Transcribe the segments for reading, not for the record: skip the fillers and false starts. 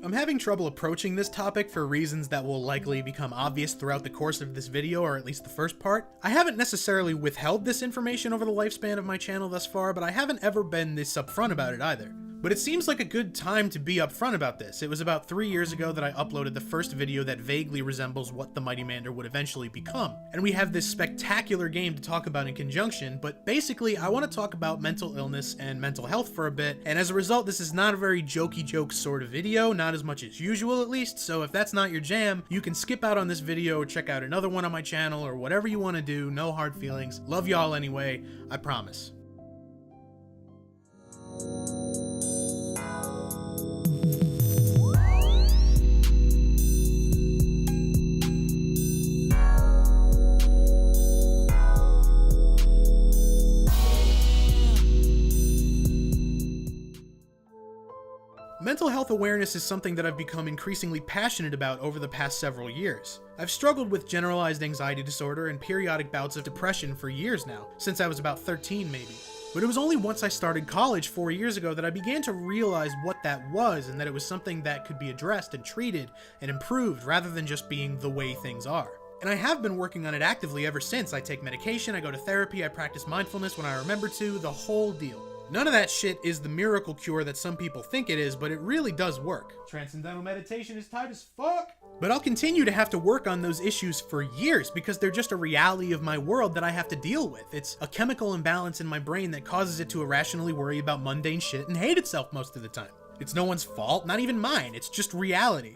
I'm having trouble approaching this topic for reasons that will likely become obvious throughout the course of this video, or at least the first part. I haven't necessarily withheld this information over the lifespan of my channel thus far, but I haven't ever been this upfront about it either. But it seems like a good time to be upfront about this. It was about 3 years ago that I uploaded the first video that vaguely resembles what the Mighty Mander would eventually become. And we have this spectacular game to talk about in conjunction, but basically I want to talk about mental illness and mental health for a bit, and as a result this is not a very jokey joke sort of video, not as much as usual at least, so if that's not your jam, you can skip out on this video or check out another one on my channel or whatever you want to do, no hard feelings. Love y'all anyway, I promise. Mental health awareness is something that I've become increasingly passionate about over the past several years. I've struggled with generalized anxiety disorder and periodic bouts of depression for years now, since I was about 13 maybe. But it was only once I started college 4 years ago that I began to realize what that was and that it was something that could be addressed and treated and improved rather than just being the way things are. And I have been working on it actively ever since. I take medication, I go to therapy, I practice mindfulness when I remember to, the whole deal. None of that shit is the miracle cure that some people think it is, but it really does work. Transcendental meditation is tight as fuck. But I'll continue to have to work on those issues for years because they're just a reality of my world that I have to deal with. It's a chemical imbalance in my brain that causes it to irrationally worry about mundane shit and hate itself most of the time. It's no one's fault, not even mine, it's just reality.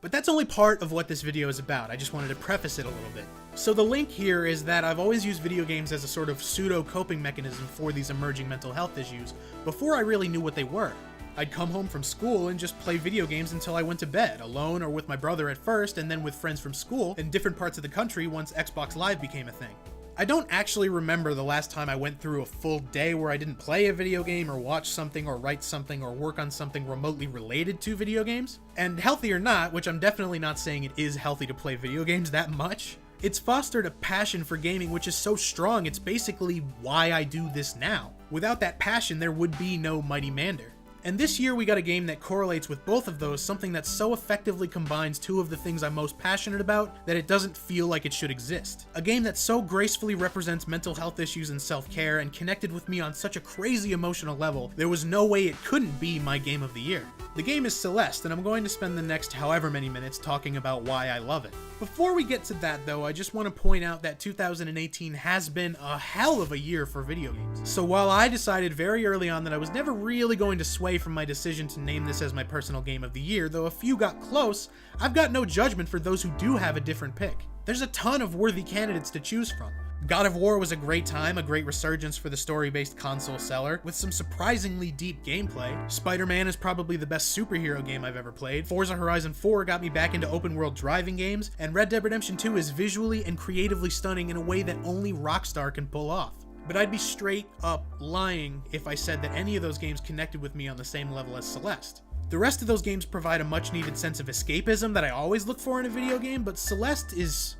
But that's only part of what this video is about. I just wanted to preface it a little bit. So the link here is that I've always used video games as a sort of pseudo-coping mechanism for these emerging mental health issues before I really knew what they were. I'd come home from school and just play video games until I went to bed, alone or with my brother at first, and then with friends from school in different parts of the country once Xbox Live became a thing. I don't actually remember the last time I went through a full day where I didn't play a video game or watch something or write something or work on something remotely related to video games. And healthy or not, which I'm definitely not saying it is healthy to play video games that much, it's fostered a passion for gaming which is so strong it's basically why I do this now. Without that passion there would be no Mighty Mander. And this year we got a game that correlates with both of those, something that so effectively combines two of the things I'm most passionate about that it doesn't feel like it should exist. A game that so gracefully represents mental health issues and self-care and connected with me on such a crazy emotional level, there was no way it couldn't be my game of the year. The game is Celeste, and I'm going to spend the next however many minutes talking about why I love it. Before we get to that though, I just want to point out that 2018 has been a hell of a year for video games. So while I decided very early on that I was never really going to sway from my decision to name this as my personal game of the year, though a few got close, I've got no judgment for those who do have a different pick. There's a ton of worthy candidates to choose from. God of War was a great time, a great resurgence for the story-based console seller, with some surprisingly deep gameplay. Spider-Man is probably the best superhero game I've ever played. Forza Horizon 4 got me back into open-world driving games, and Red Dead Redemption 2 is visually and creatively stunning in a way that only Rockstar can pull off. But I'd be straight up lying if I said that any of those games connected with me on the same level as Celeste. The rest of those games provide a much-needed sense of escapism that I always look for in a video game, but Celeste is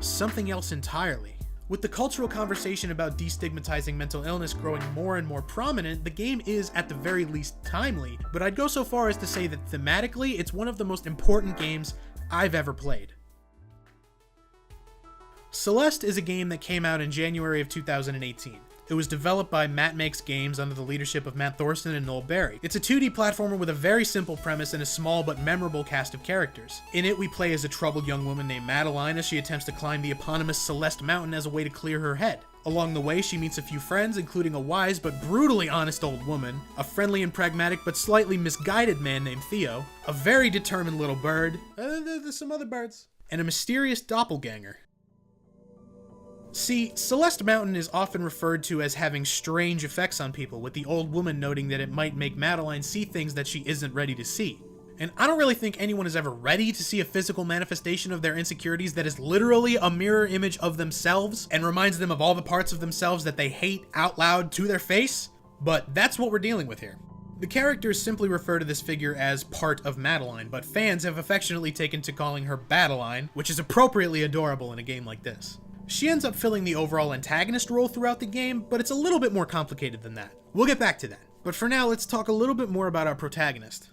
something else entirely. With the cultural conversation about destigmatizing mental illness growing more and more prominent, the game is, at the very least, timely, but I'd go so far as to say that thematically, it's one of the most important games I've ever played. Celeste is a game that came out in January of 2018. It was developed by Matt Makes Games under the leadership of Matt Thorson and Noel Berry. It's a 2D platformer with a very simple premise and a small but memorable cast of characters. In it, we play as a troubled young woman named Madeline as she attempts to climb the eponymous Celeste Mountain as a way to clear her head. Along the way, she meets a few friends, including a wise but brutally honest old woman, a friendly and pragmatic but slightly misguided man named Theo, a very determined little bird, there's some other birds, and a mysterious doppelganger. See, Celeste Mountain is often referred to as having strange effects on people, with the old woman noting that it might make Madeline see things that she isn't ready to see. And I don't really think anyone is ever ready to see a physical manifestation of their insecurities that is literally a mirror image of themselves and reminds them of all the parts of themselves that they hate out loud to their face, but that's what we're dealing with here. The characters simply refer to this figure as part of Madeline, but fans have affectionately taken to calling her Badeline, which is appropriately adorable in a game like this. She ends up filling the overall antagonist role throughout the game, but it's a little bit more complicated than that. We'll get back to that. But for now, let's talk a little bit more about our protagonist.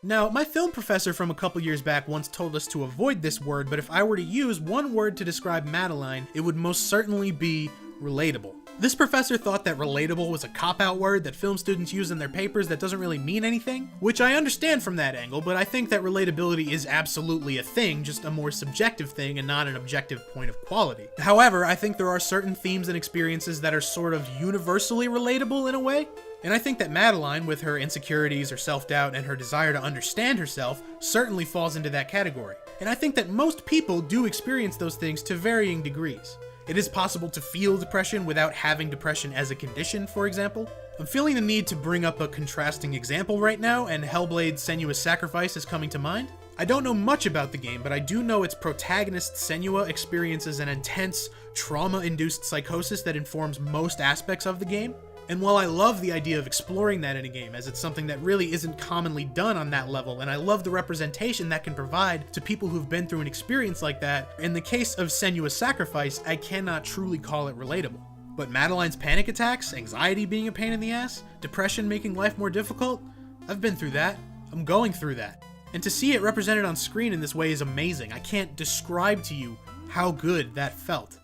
Now, my film professor from a couple years back once told us to avoid this word, but if I were to use one word to describe Madeline, it would most certainly be relatable. This professor thought that relatable was a cop-out word that film students use in their papers that doesn't really mean anything, which I understand from that angle, but I think that relatability is absolutely a thing, just a more subjective thing and not an objective point of quality. However, I think there are certain themes and experiences that are sort of universally relatable in a way, and I think that Madeline, with her insecurities, her self-doubt, and her desire to understand herself, certainly falls into that category. And I think that most people do experience those things to varying degrees. It is possible to feel depression without having depression as a condition, for example. I'm feeling the need to bring up a contrasting example right now, and Hellblade's Senua's Sacrifice is coming to mind. I don't know much about the game, but I do know its protagonist Senua experiences an intense, trauma-induced psychosis that informs most aspects of the game. And while I love the idea of exploring that in a game, as it's something that really isn't commonly done on that level, and I love the representation that can provide to people who've been through an experience like that, in the case of Senua's Sacrifice, I cannot truly call it relatable. But Madeline's panic attacks, anxiety being a pain in the ass, depression making life more difficult, I've been through that. I'm going through that. And to see it represented on screen in this way is amazing. I can't describe to you how good that felt.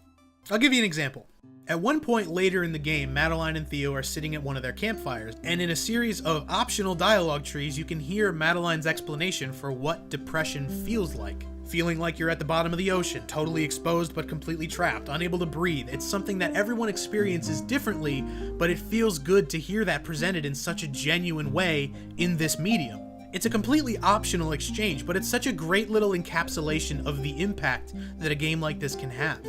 I'll give you an example. At one point later in the game, Madeline and Theo are sitting at one of their campfires, and in a series of optional dialogue trees, you can hear Madeline's explanation for what depression feels like. Feeling like you're at the bottom of the ocean, totally exposed but completely trapped, unable to breathe. It's something that everyone experiences differently, but it feels good to hear that presented in such a genuine way in this medium. It's a completely optional exchange, but it's such a great little encapsulation of the impact that a game like this can have.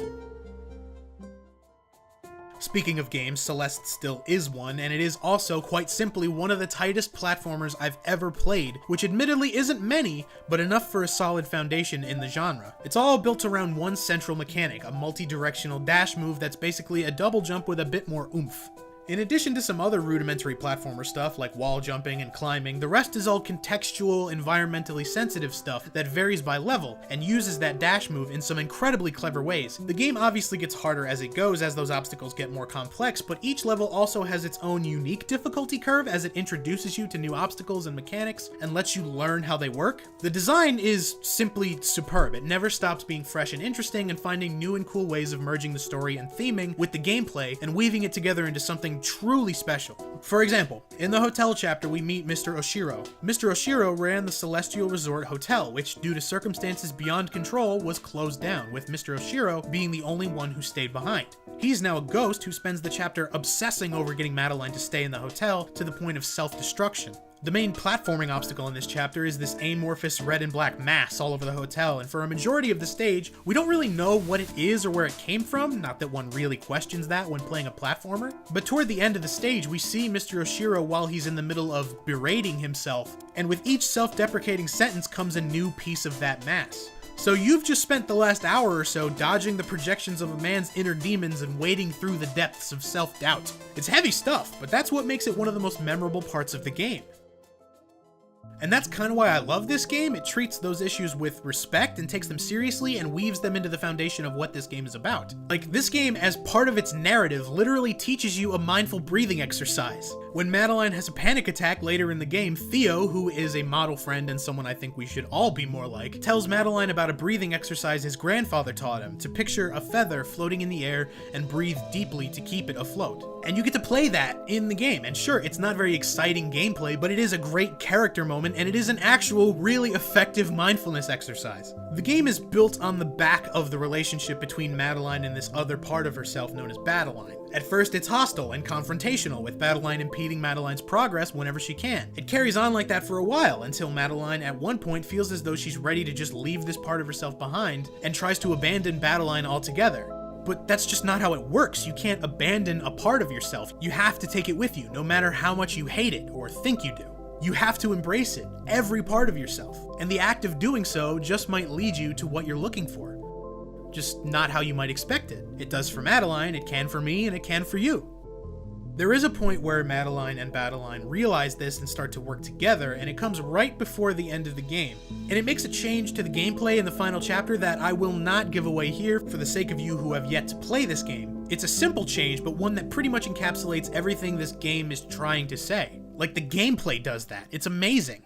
Speaking of games, Celeste still is one, and it is also, quite simply, one of the tightest platformers I've ever played, which admittedly isn't many, but enough for a solid foundation in the genre. It's all built around one central mechanic, a multi-directional dash move that's basically a double jump with a bit more oomph. In addition to some other rudimentary platformer stuff like wall jumping and climbing, the rest is all contextual, environmentally sensitive stuff that varies by level and uses that dash move in some incredibly clever ways. The game obviously gets harder as it goes as those obstacles get more complex, but each level also has its own unique difficulty curve as it introduces you to new obstacles and mechanics and lets you learn how they work. The design is simply superb. It never stops being fresh and interesting and finding new and cool ways of merging the story and theming with the gameplay and weaving it together into something truly special. For example, in the hotel chapter we meet Mr. Oshiro. Mr. Oshiro ran the Celestial Resort Hotel, which due to circumstances beyond control was closed down, with Mr. Oshiro being the only one who stayed behind. He's now a ghost who spends the chapter obsessing over getting Madeline to stay in the hotel to the point of self-destruction. The main platforming obstacle in this chapter is this amorphous red and black mass all over the hotel, and for a majority of the stage, we don't really know what it is or where it came from, not that one really questions that when playing a platformer. But toward the end of the stage, we see Mr. Oshiro while he's in the middle of berating himself, and with each self-deprecating sentence comes a new piece of that mass. So you've just spent the last hour or so dodging the projections of a man's inner demons and wading through the depths of self-doubt. It's heavy stuff, but that's what makes it one of the most memorable parts of the game. And that's kind of why I love this game. It treats those issues with respect and takes them seriously and weaves them into the foundation of what this game is about. Like, this game, as part of its narrative, literally teaches you a mindful breathing exercise. When Madeline has a panic attack later in the game, Theo, who is a model friend and someone I think we should all be more like, tells Madeline about a breathing exercise his grandfather taught him, to picture a feather floating in the air and breathe deeply to keep it afloat. And you get to play that in the game, and sure, it's not very exciting gameplay, but it is a great character moment, and it is an actual, really effective mindfulness exercise. The game is built on the back of the relationship between Madeline and this other part of herself known as Badeline. At first, it's hostile and confrontational, with Badeline impeding Madeline's progress whenever she can. It carries on like that for a while, until Madeline at one point feels as though she's ready to just leave this part of herself behind, and tries to abandon Badeline altogether. But that's just not how it works. You can't abandon a part of yourself. You have to take it with you, no matter how much you hate it or think you do. You have to embrace it, every part of yourself. And the act of doing so just might lead you to what you're looking for. Just not how you might expect it. It does for Madeline, it can for me, and it can for you. There is a point where Madeline and Badeline realize this and start to work together, and it comes right before the end of the game. And it makes a change to the gameplay in the final chapter that I will not give away here for the sake of you who have yet to play this game. It's a simple change, but one that pretty much encapsulates everything this game is trying to say. Like, the gameplay does that. It's amazing.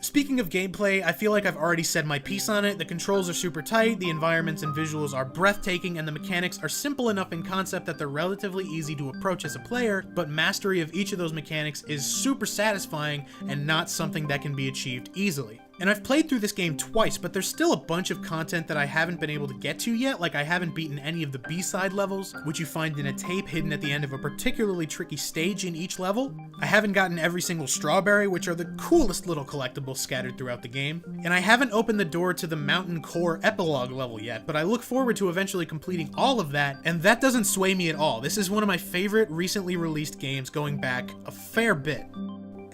Speaking of gameplay, I feel like I've already said my piece on it. The controls are super tight, the environments and visuals are breathtaking, and the mechanics are simple enough in concept that they're relatively easy to approach as a player, but mastery of each of those mechanics is super satisfying and not something that can be achieved easily. And I've played through this game twice, but there's still a bunch of content that I haven't been able to get to yet, like I haven't beaten any of the B-side levels, which you find in a tape hidden at the end of a particularly tricky stage in each level. I haven't gotten every single strawberry, which are the coolest little collectibles scattered throughout the game. And I haven't opened the door to the Mountain Core epilogue level yet, but I look forward to eventually completing all of that, and that doesn't sway me at all. This is one of my favorite recently released games going back a fair bit.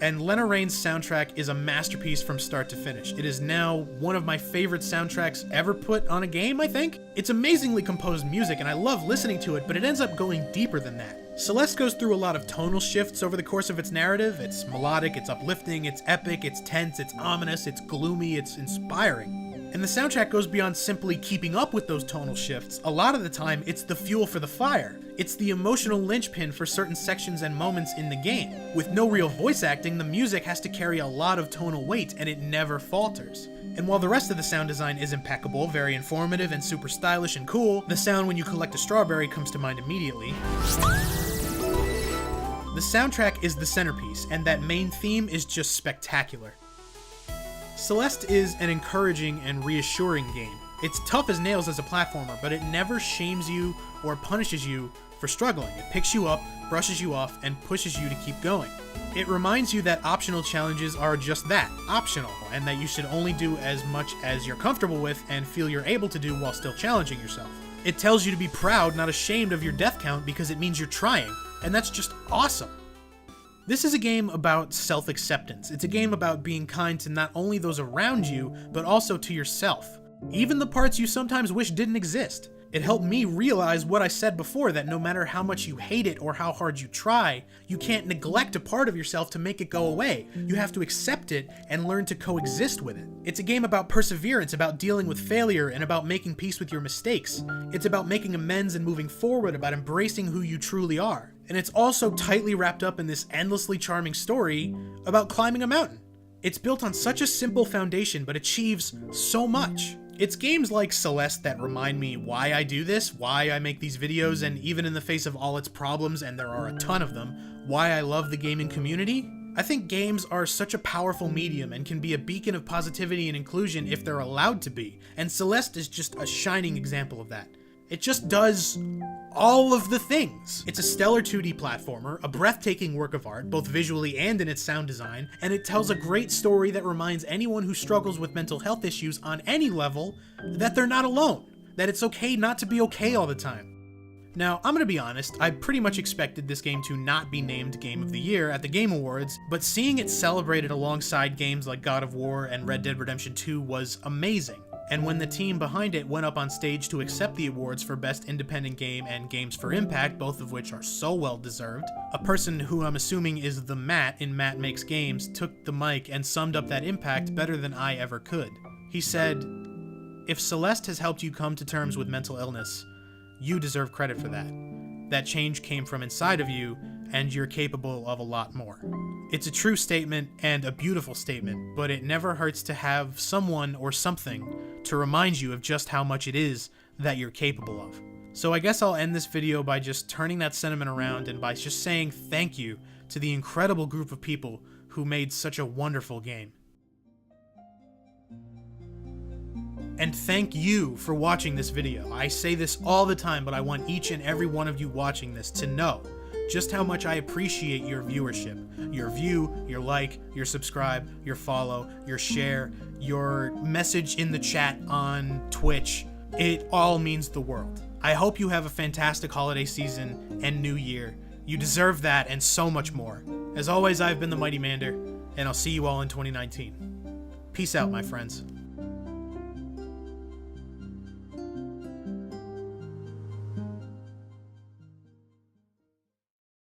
And Lena Raine's soundtrack is a masterpiece from start to finish. It is now one of my favorite soundtracks ever put on a game, I think. It's amazingly composed music, and I love listening to it, but it ends up going deeper than that. Celeste goes through a lot of tonal shifts over the course of its narrative. It's melodic, it's uplifting, it's epic, it's tense, it's ominous, it's gloomy, it's inspiring. And the soundtrack goes beyond simply keeping up with those tonal shifts. A lot of the time, it's the fuel for the fire. It's the emotional linchpin for certain sections and moments in the game. With no real voice acting, the music has to carry a lot of tonal weight, and it never falters. And while the rest of the sound design is impeccable, very informative, and super stylish and cool, the sound when you collect a strawberry comes to mind immediately. The soundtrack is the centerpiece, and that main theme is just spectacular. Celeste is an encouraging and reassuring game. It's tough as nails as a platformer, but it never shames you or punishes you for struggling. It picks you up, brushes you off, and pushes you to keep going. It reminds you that optional challenges are just that, optional, and that you should only do as much as you're comfortable with and feel you're able to do while still challenging yourself. It tells you to be proud, not ashamed of your death count, because it means you're trying, and that's just awesome. This is a game about self-acceptance. It's a game about being kind to not only those around you, but also to yourself. Even the parts you sometimes wish didn't exist. It helped me realize what I said before, that no matter how much you hate it or how hard you try, you can't neglect a part of yourself to make it go away. You have to accept it and learn to coexist with it. It's a game about perseverance, about dealing with failure, and about making peace with your mistakes. It's about making amends and moving forward, about embracing who you truly are. And it's also tightly wrapped up in this endlessly charming story about climbing a mountain. It's built on such a simple foundation, but achieves so much. It's games like Celeste that remind me why I do this, why I make these videos, and even in the face of all its problems, and there are a ton of them, why I love the gaming community. I think games are such a powerful medium and can be a beacon of positivity and inclusion if they're allowed to be, and Celeste is just a shining example of that. It just does all of the things. It's a stellar 2D platformer, a breathtaking work of art, both visually and in its sound design, and it tells a great story that reminds anyone who struggles with mental health issues on any level that they're not alone, that it's okay not to be okay all the time. Now, I'm gonna be honest, I pretty much expected this game to not be named Game of the Year at the Game Awards, but seeing it celebrated alongside games like God of War and Red Dead Redemption 2 was amazing. And when the team behind it went up on stage to accept the awards for Best Independent Game and Games for Impact, both of which are so well deserved, a person who I'm assuming is the Matt in Matt Makes Games took the mic and summed up that impact better than I ever could. He said, "If Celeste has helped you come to terms with mental illness, you deserve credit for that. That change came from inside of you, and you're capable of a lot more." It's a true statement and a beautiful statement, but it never hurts to have someone or something to remind you of just how much it is that you're capable of. So I guess I'll end this video by just turning that sentiment around and by just saying thank you to the incredible group of people who made such a wonderful game. And thank you for watching this video. I say this all the time, but I want each and every one of you watching this to know just how much I appreciate your viewership. Your view, your like, your subscribe, your follow, your share, your message in the chat on Twitch. It all means the world. I hope you have a fantastic holiday season and new year. You deserve that and so much more. As always, I've been the Mighty Mander, and I'll see you all in 2019. Peace out, my friends.